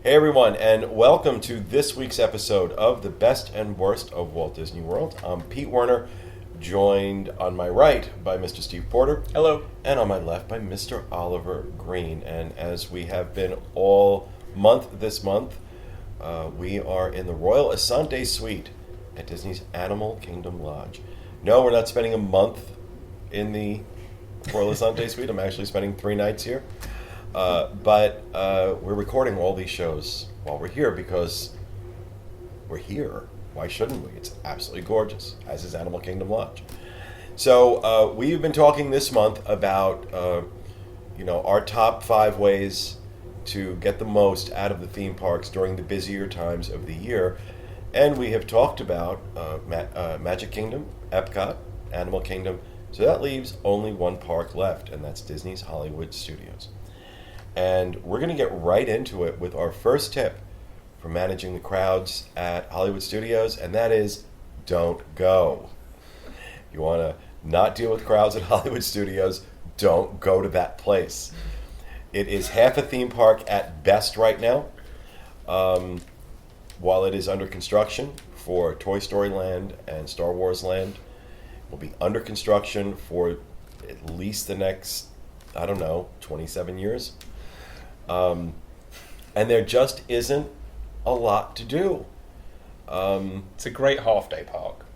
Hey everyone, and welcome to this week's episode of The Best and Worst of Walt Disney World. I'm Pete Werner, joined on my right by Mr. Steve Porter. Hello. And on my left by Mr. Oliver Green. And as we have been all month this month, we are in the Royal Asante Suite at Disney's Animal Kingdom Lodge. No, we're not spending a month in the Royal Asante Suite. I'm actually spending 3 nights here. But we're recording all these shows while we're here because we're here. Why shouldn't we? It's absolutely gorgeous, as is Animal Kingdom Lodge. So we've been talking this month about our top 5 ways to get the most out of the theme parks during the busier times of the year. And we have talked about Magic Kingdom, Epcot, Animal Kingdom. So that leaves only one park left, and that's Disney's Hollywood Studios. And we're going to get right into it with our first tip for managing the crowds at Hollywood Studios, and that is don't go. If you want to not deal with crowds at Hollywood Studios, don't go to that place. It is half a theme park at best right now. While it is under construction for Toy Story Land and Star Wars Land, it will be under construction for at least the next, 27 years. And there just isn't a lot to do. It's a great half-day park.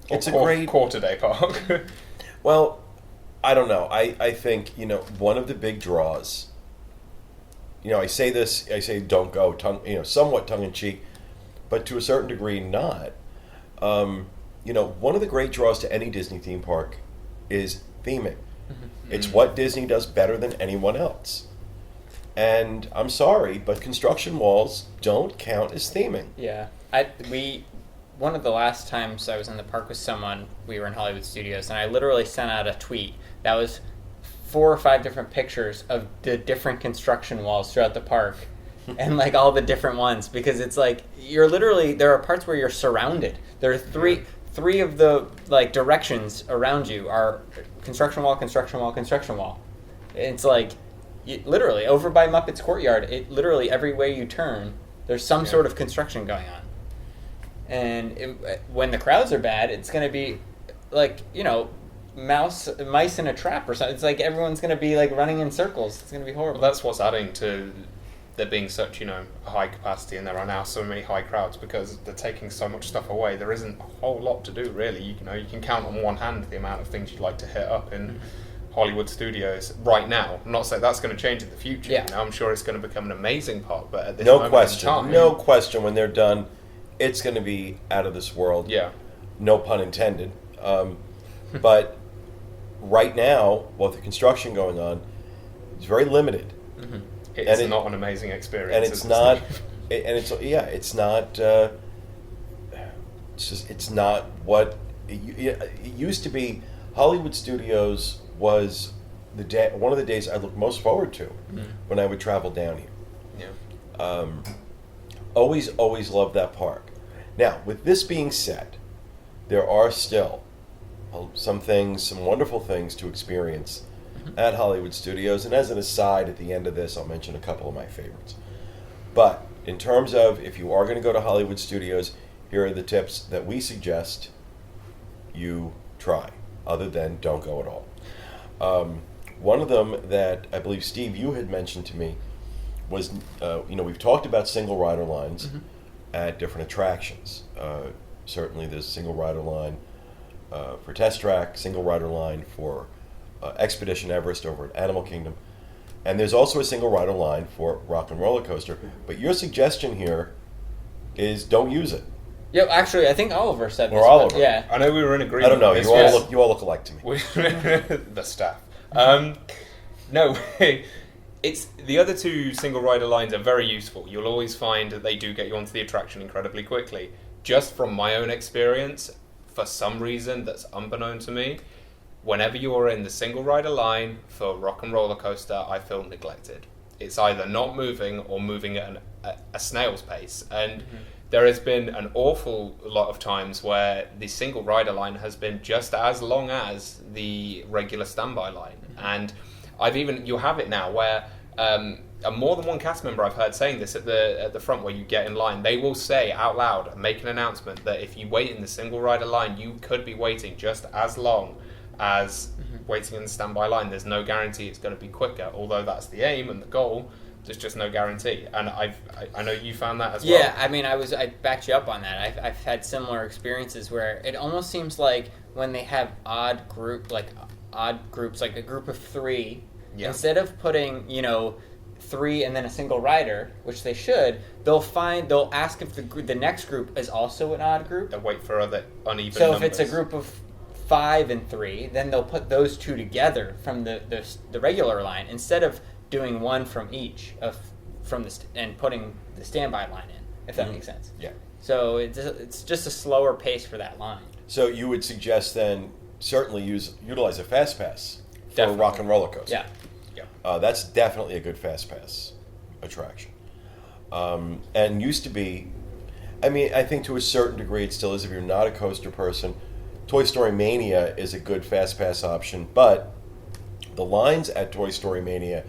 It's a great quarter-day park. Well, I don't know. I think, one of the big draws, I say don't go, somewhat tongue-in-cheek, but to a certain degree not. One of the great draws to any Disney theme park is theming. It's what Disney does better than anyone else. And I'm sorry, but construction walls don't count as theming. Yeah. One of the last times I was in the park with someone, we were in Hollywood Studios, and I literally sent out a tweet that was 4 or 5 different pictures of the different construction walls throughout the park and all the different ones, because it's there are parts where you're surrounded. There are three of the directions around you are construction wall, construction wall, construction wall. It's literally over by Muppets Courtyard, literally every way you turn, there's some sort of construction going on. And when the crowds are bad, it's going to be mice in a trap or something. It's everyone's going to be running in circles. It's going to be horrible. Well, that's what's adding to there being such, a high capacity, and there are now so many high crowds because they're taking so much stuff away. There isn't a whole lot to do, really. You can count on one hand the amount of things you'd like to hit up in Hollywood Studios right now. I'm not saying that's going to change in the future. Yeah. I'm sure it's going to become an amazing park, but at this No moment question. in time, No question. When they're done, it's going to be out of this world. Yeah. No pun intended. But right now, with the construction going on, it's very limited. Mm-hmm. It's not an amazing experience. And it's not. It's not. It's not what it used to be. Hollywood Studios was one of the days I looked most forward to when I would travel down here. Yeah. Always loved that park. Now, with this being said, there are still some wonderful things to experience at Hollywood Studios. And as an aside, at the end of this, I'll mention a couple of my favorites. But in terms of if you are going to go to Hollywood Studios, here are the tips that we suggest you try, other than don't go at all. One of them that I believe, Steve, you had mentioned to me was, we've talked about single rider lines at different attractions. Certainly there's a single rider line for Test Track, single rider line for Expedition Everest over at Animal Kingdom, and there's also a single rider line for Rock and Roller Coaster. But your suggestion here is don't use it. Yeah, actually, I think Oliver said this. Or Oliver. Yeah. I know we were in agreement. I don't know. You all look alike to me. The staff. No, it's the other 2 single rider lines are very useful. You'll always find that they do get you onto the attraction incredibly quickly. Just from my own experience, for some reason that's unbeknown to me, whenever you are in the single rider line for Rock and Roller Coaster, I feel neglected. It's either not moving or moving at a snail's pace. And there has been an awful lot of times where the single rider line has been just as long as the regular standby line. And you'll have it now where more than one cast member I've heard saying this at the front where you get in line. They will say out loud and make an announcement that if you wait in the single rider line, you could be waiting just as long as waiting in the standby line. There's no guarantee it's going to be quicker, although that's the aim and the goal. There's just no guarantee, and I know you found that as well. Yeah, I mean, I backed you up on that. I've had similar experiences where it almost seems like when they have odd groups, like a group of 3, instead of putting 3 and then a single rider, which they should, they'll ask if the next group is also an odd group. They'll wait for other uneven So numbers. if it's a group of 5 and 3, then they'll put those 2 together from the regular line instead of doing one from each and putting the standby line in, if that makes sense. Yeah. So it's just a slower pace for that line. So you would suggest then certainly utilize a fast pass for Definitely. Rock and Roller Coaster. Yeah. That's definitely a good fast pass attraction. And used to be, I mean, I think to a certain degree it still is if you're not a coaster person. Toy Story Mania is a good fast pass option, but the lines at Toy Story Mania,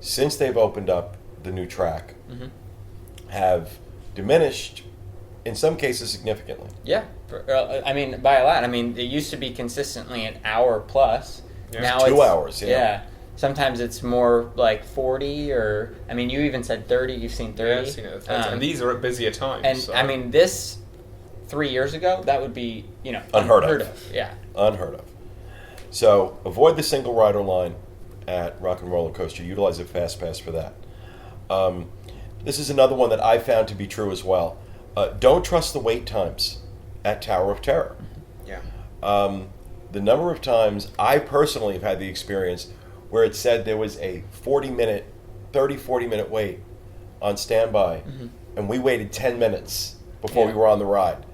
since they've opened up the new track, have diminished, in some cases significantly. Yeah. I mean, by a lot. I mean, it used to be consistently an hour plus. Yeah. Now 2 it's hours, yeah. Yeah. Sometimes it's more like 40 or, I mean, you even said 30. You've seen 30. Yeah, I've seen it at 30. And these are at busier times. And, so. I mean, this 3 years ago, that would be, Unheard of. Yeah. Unheard of. So avoid the single rider line at Rock and Roller Coaster. Utilize a fast pass for that. This is another one that I found to be true as well. Don't trust the wait times at Tower of Terror. Yeah. The number of times I personally have had the experience where it said there was a 40 minute wait on standby, and we waited 10 minutes before we were on the ride.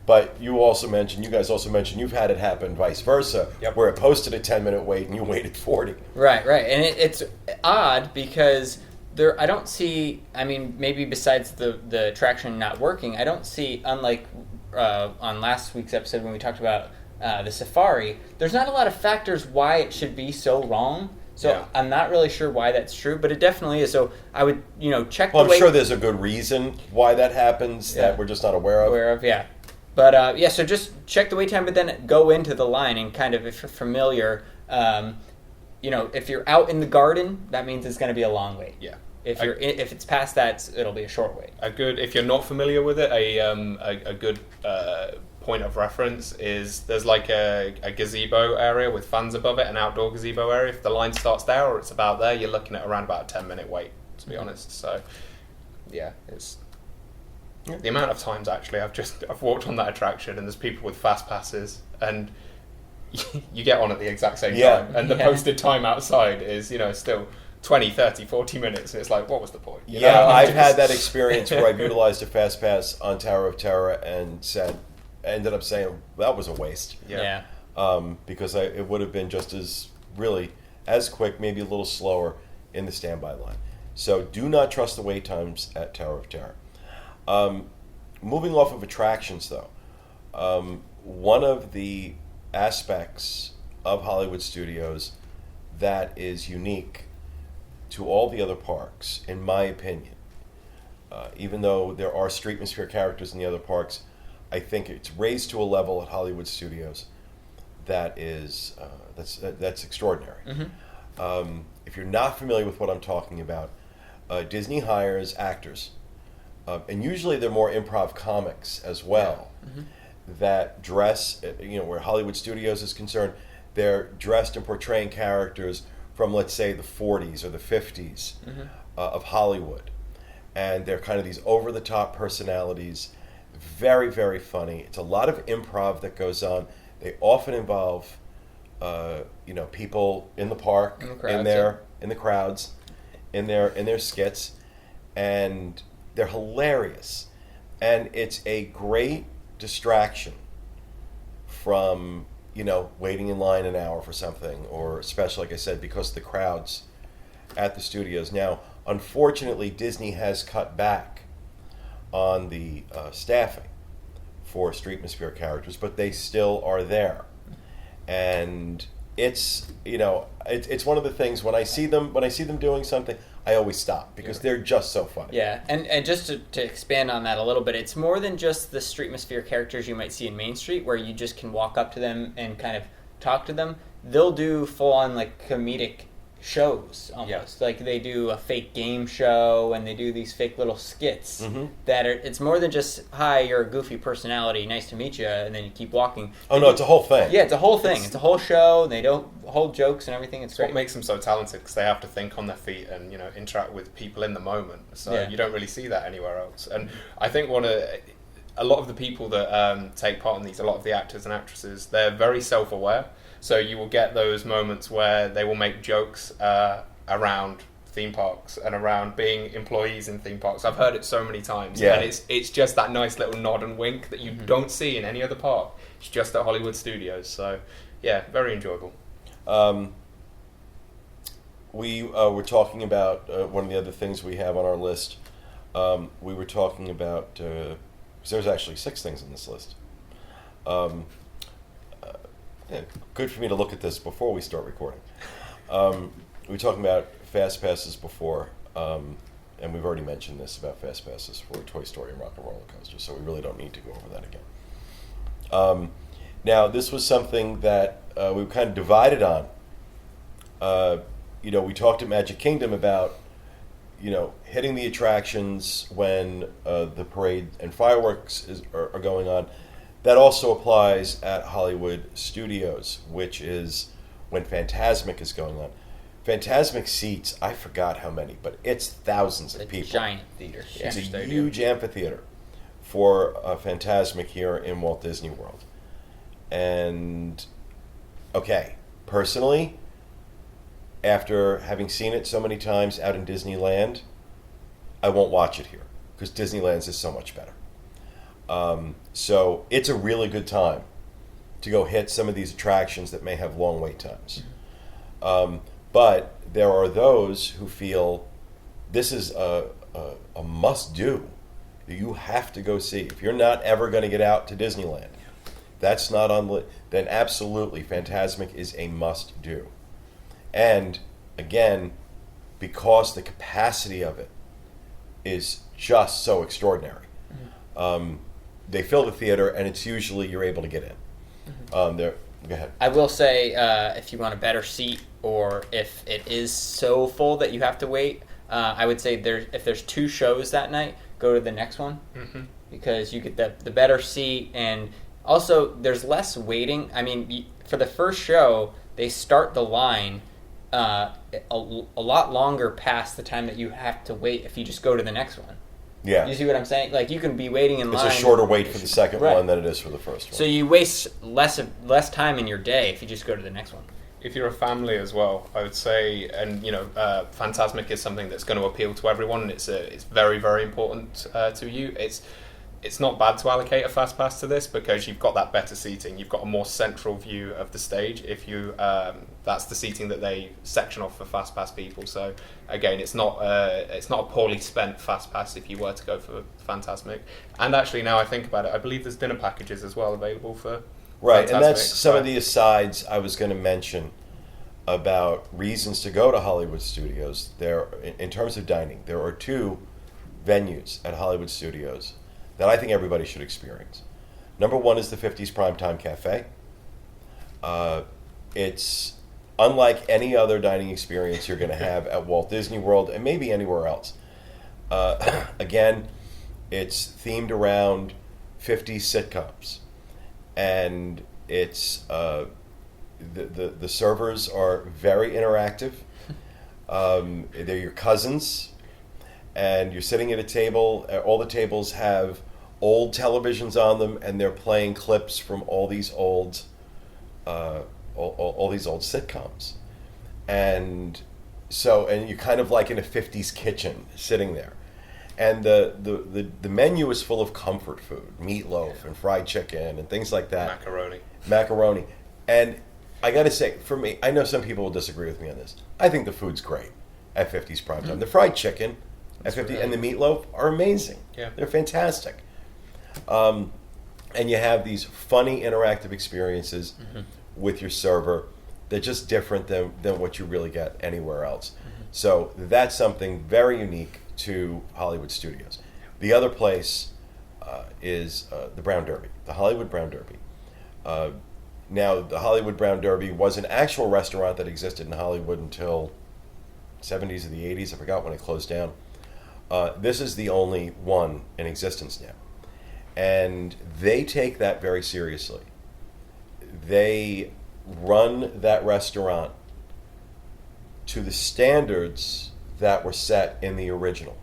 But you guys also mentioned you've had it happen vice versa, where it posted a 10-minute wait and you waited 40. Right. And it's odd because I don't see, I mean, maybe besides the attraction not working, I don't see, unlike on last week's episode when we talked about the safari, there's not a lot of factors why it should be so wrong. So I'm not really sure why that's true, but it definitely is. So I would, check the wait. Well, I'm sure there's a good reason why that happens that we're just not aware of. Yeah. But, so just check the wait time, but then go into the line and kind of, if you're familiar, if you're out in the garden, that means it's going to be a long wait. Yeah. If it's past that, it'll be a short wait. If you're not familiar with it, a good point of reference is there's like a gazebo area with fans above it, an outdoor gazebo area. If the line starts there or it's about there, you're looking at around about a 10-minute wait, to be honest. So, yeah, it's... The amount of times actually I've walked on that attraction and there's people with fast passes and you get on at the exact same time and the posted time outside is still 20, 30, 40 minutes and it's like, what was the point? I've had that experience where I've utilized a fast pass on Tower of Terror and ended up saying that was a waste. Because it would have been just as quick, maybe a little slower in the standby line. So do not trust the wait times at Tower of Terror. Moving off of attractions, though, one of the aspects of Hollywood Studios that is unique to all the other parks, in my opinion, even though there are Streetmosphere characters in the other parks, I think it's raised to a level at Hollywood Studios that is that's extraordinary. If you're not familiar with what I'm talking about, Disney hires actors. And usually they're more improv comics as well that dress, where Hollywood Studios is concerned, they're dressed and portraying characters from, let's say, the 40s or the 50s of Hollywood. And they're kind of these over-the-top personalities, very, very funny. It's a lot of improv that goes on. They often involve, people in the park, in the crowds, in their skits, and they're hilarious, and it's a great distraction from, waiting in line an hour for something, or especially, like I said, because of the crowds at the studios. Now, unfortunately, Disney has cut back on the staffing for Streetmosphere characters, but they still are there. And it's, it's one of the things when I see them doing something, I always stop because they're just so funny. Yeah, and just to expand on that a little bit, it's more than just the Streetmosphere characters you might see in Main Street, where you just can walk up to them and kind of talk to them. They'll do full-on, like, comedic shows, almost. Like, they do a fake game show, and they do these fake little skits that are, it's more than just, hi, you're a goofy personality, nice to meet you, and then you keep walking. Oh, no, it's a whole thing. Yeah, it's a whole thing. It's a whole show. They don't hold jokes and everything. It's what great. makes them so talented, because they have to think on their feet and, you know, interact with people in the moment. So you don't really see that anywhere else. And I think a lot of the people that take part in these, a lot of the actors and actresses, they're very self-aware. So you will get those moments where they will make jokes around theme parks and around being employees in theme parks. I've heard it so many times. Yeah. And it's just that nice little nod and wink that you don't see in any other park. It's just at Hollywood Studios. So, yeah, very enjoyable. We were talking about one of the other things we have on our list. We were talking about, because there's actually 6 things on this list. Good for me to look at this before we start recording. We were talking about Fast Passes before, and we've already mentioned this about Fast Passes for Toy Story and Rock and Roller Coaster, so we really don't need to go over that again. Now, this was something that we were kind of divided on. We talked at Magic Kingdom about, hitting the attractions when the parade and fireworks are going on. That also applies at Hollywood Studios, which is when Fantasmic is going on. Fantasmic seats, I forgot how many, but it's thousands of people. Giant theater. It's a huge amphitheater for Fantasmic here in Walt Disney World. And, okay, personally, after having seen it so many times out in Disneyland, I won't watch it here because Disneyland's is so much better. So it's a really good time to go hit some of these attractions that may have long wait times. But there are those who feel this is a must-do. You have to go see. If you're not ever going to get out to Disneyland, that's not on. Then absolutely, Fantasmic is a must-do. And again, because the capacity of it is just so extraordinary. They fill the theater, and it's usually you're able to get in. Go ahead. I will say, if you want a better seat, or if it is so full that you have to wait, I would say if there's 2 shows that night, go to the next one because you get the better seat, and also there's less waiting. I mean, for the first show, they start the line a lot longer past the time that you have to wait if you just go to the next one. Yeah. You see what I'm saying? Like, you can be waiting in line. It's a shorter wait for the second one than it is for the first one. So you waste less time in your day if you just go to the next one. If you're a family as well, I would say, and Fantasmic is something that's going to appeal to everyone, and it's very, very important to you. It's not bad to allocate a fast pass to this because you've got that better seating. You've got a more central view of the stage. If you that's the seating that they section off for fast pass people. So again, it's not a poorly spent fast pass if you were to go for Fantasmic. And actually, now I think about it, I believe there's dinner packages as well available for right. Fantasmic. And that's some of the asides I was going to mention about reasons to go to Hollywood Studios. There, in terms of dining, there are 2 venues at Hollywood Studios that I think everybody should experience. Number 1 is the 50s Primetime Cafe. It's unlike any other dining experience you're going to have at Walt Disney World and maybe anywhere else. Again, it's themed around 50s sitcoms. And it's the servers are very interactive. They're your cousins. And you're sitting at a table. All the tables have old televisions on them, and they're playing clips from all these old sitcoms. And you're kind of like in a 50s kitchen, sitting there. And the menu is full of comfort food, meatloaf and fried chicken and things like that. Macaroni. And I got to say, for me, I know some people will disagree with me on this. I think the food's great at 50s Primetime. The fried chicken at 50 and the meatloaf are amazing. Yeah. They're fantastic. And you have these funny interactive experiences with your server. They're just different than what you really get anywhere else. So that's something very unique to Hollywood Studios. The other place is the Brown Derby, the Hollywood Brown Derby. Now, the Hollywood Brown Derby was an actual restaurant that existed in Hollywood until 70s or the 80s. I forgot when it closed down. This is the only one in existence now. And they take that very seriously. They run that restaurant to the standards that were set in the original.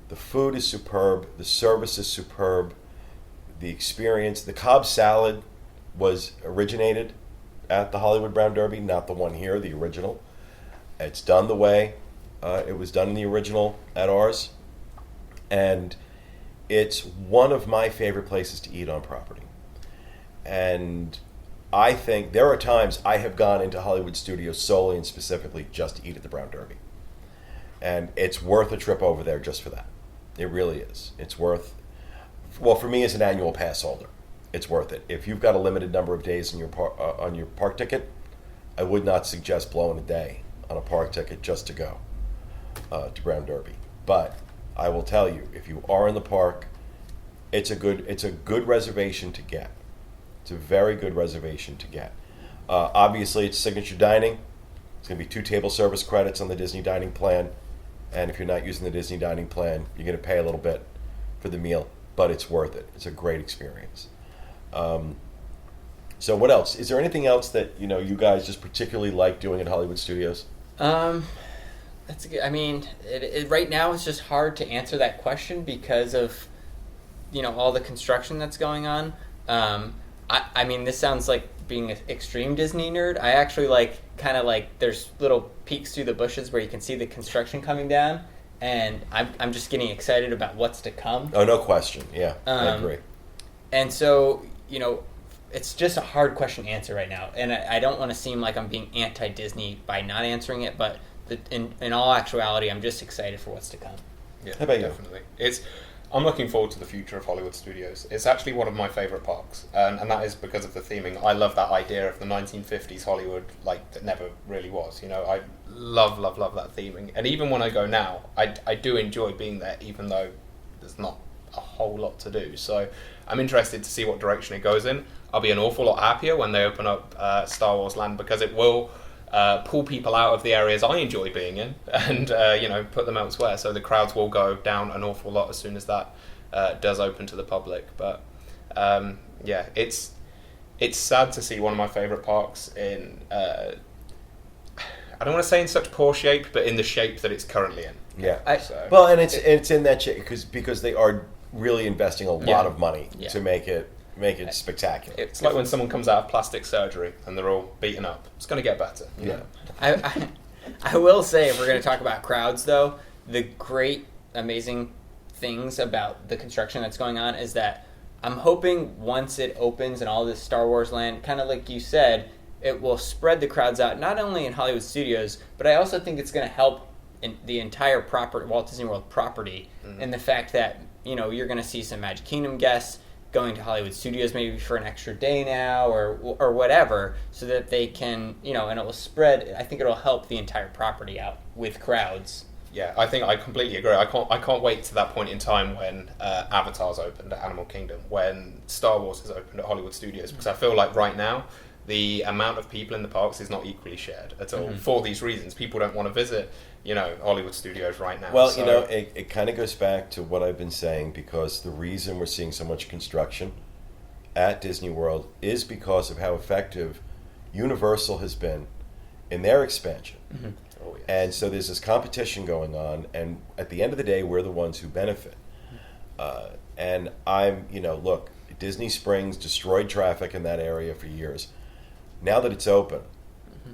The food is superb. The service is superb. The experience, the Cobb salad was originated at the Hollywood Brown Derby, not the one here, the original. It's done the way it was done in the original at ours. And it's one of my favorite places to eat on property. And I think there are times I have gone into Hollywood Studios solely and specifically just to eat at the Brown Derby. And it's worth a trip over there just for that. It really is. It's worth, well, for me as an annual pass holder, it's worth it. If you've got a limited number of days in your on your park ticket, I would not suggest blowing a day on a park ticket just to go to Brown Derby. But I will tell you, if you are in the park, it's a good reservation to get. It's a very good reservation to get. Obviously, it's signature dining. It's going to be 2 table service credits on the Disney dining plan. And if you're not using the Disney dining plan, you're going to pay a little bit for the meal, but it's worth it. It's a great experience. So what else? Is there anything else that you guys just particularly like doing at Hollywood Studios? That's a good. I mean, right now it's just hard to answer that question because of all the construction that's going on. I mean, this sounds like being an extreme Disney nerd. I actually kind of there's little peeks through the bushes where you can see the construction coming down, and I'm just getting excited about what's to come. Oh, no question. Yeah, I agree. And so, it's just a hard question to answer right now, and I don't want to seem like I'm being anti-Disney by not answering it, but in all actuality, I'm just excited for what's to come. Yeah, how about you? Definitely. I'm looking forward to the future of Hollywood Studios. It's actually one of my favourite parks, and that is because of the theming. I love that idea of the 1950s Hollywood, that never really was. I love that theming. And even when I go now, I do enjoy being there, even though there's not a whole lot to do. So I'm interested to see what direction it goes in. I'll be an awful lot happier when they open up Star Wars Land, because it will pull people out of the areas I enjoy being in and put them elsewhere. So the crowds will go down an awful lot as soon as that does open to the public. But it's sad to see one of my favourite parks in I don't want to say in such poor shape, but in the shape that it's currently in. Yeah. And it's in that shape because they are really investing a lot of money to make it spectacular. It's like when someone comes out of plastic surgery and they're all beaten up. It's going to get better. You know? I will say, if we're going to talk about crowds, though, the great, amazing things about the construction that's going on is that I'm hoping once it opens and all this Star Wars land, kind of like you said, it will spread the crowds out, not only in Hollywood Studios, but I also think it's going to help in the entire Walt Disney World property, and the fact that you're going to see some Magic Kingdom guests going to Hollywood Studios maybe for an extra day now or whatever, so that they can, and it will spread. I think it'll help the entire property out with crowds. Yeah, I think I completely agree. I can't wait to that point in time when Avatar's opened at Animal Kingdom, when Star Wars is opened at Hollywood Studios, because I feel like right now the amount of people in the parks is not equally shared at all. For these reasons, people don't want to visit Hollywood Studios right now. Well, it kind of goes back to what I've been saying, because the reason we're seeing so much construction at Disney World is because of how effective Universal has been in their expansion. Oh, yes. And so there's this competition going on, and at the end of the day, we're the ones who benefit. And look, Disney Springs destroyed traffic in that area for years. Now that it's open,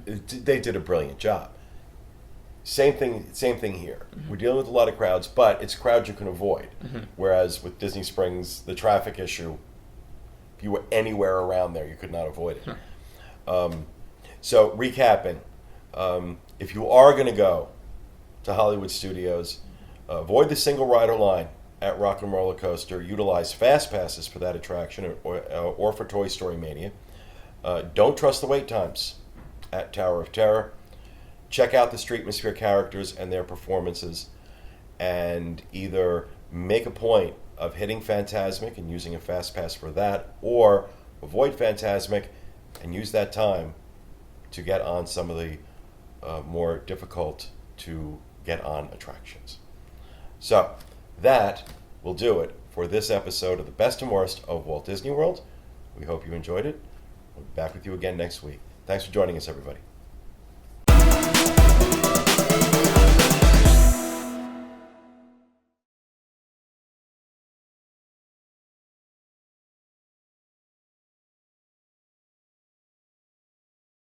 they did a brilliant job. Same thing here. We're dealing with a lot of crowds, but it's crowds you can avoid. Whereas with Disney Springs, the traffic issue, if you were anywhere around there, you could not avoid it. So recapping, if you are going to go to Hollywood Studios, avoid the single rider line at Rock and Roller Coaster. Utilize fast passes for that attraction or for Toy Story Mania. Don't trust the wait times at Tower of Terror. check out the Streetmosphere characters and their performances, and either make a point of hitting Fantasmic and using a fast pass for that, or avoid Fantasmic and use that time to get on some of the more difficult to get on attractions. So that will do it for this episode of the Best and Worst of Walt Disney World. We hope you enjoyed it. We'll be back with you again next week. Thanks for joining us, everybody.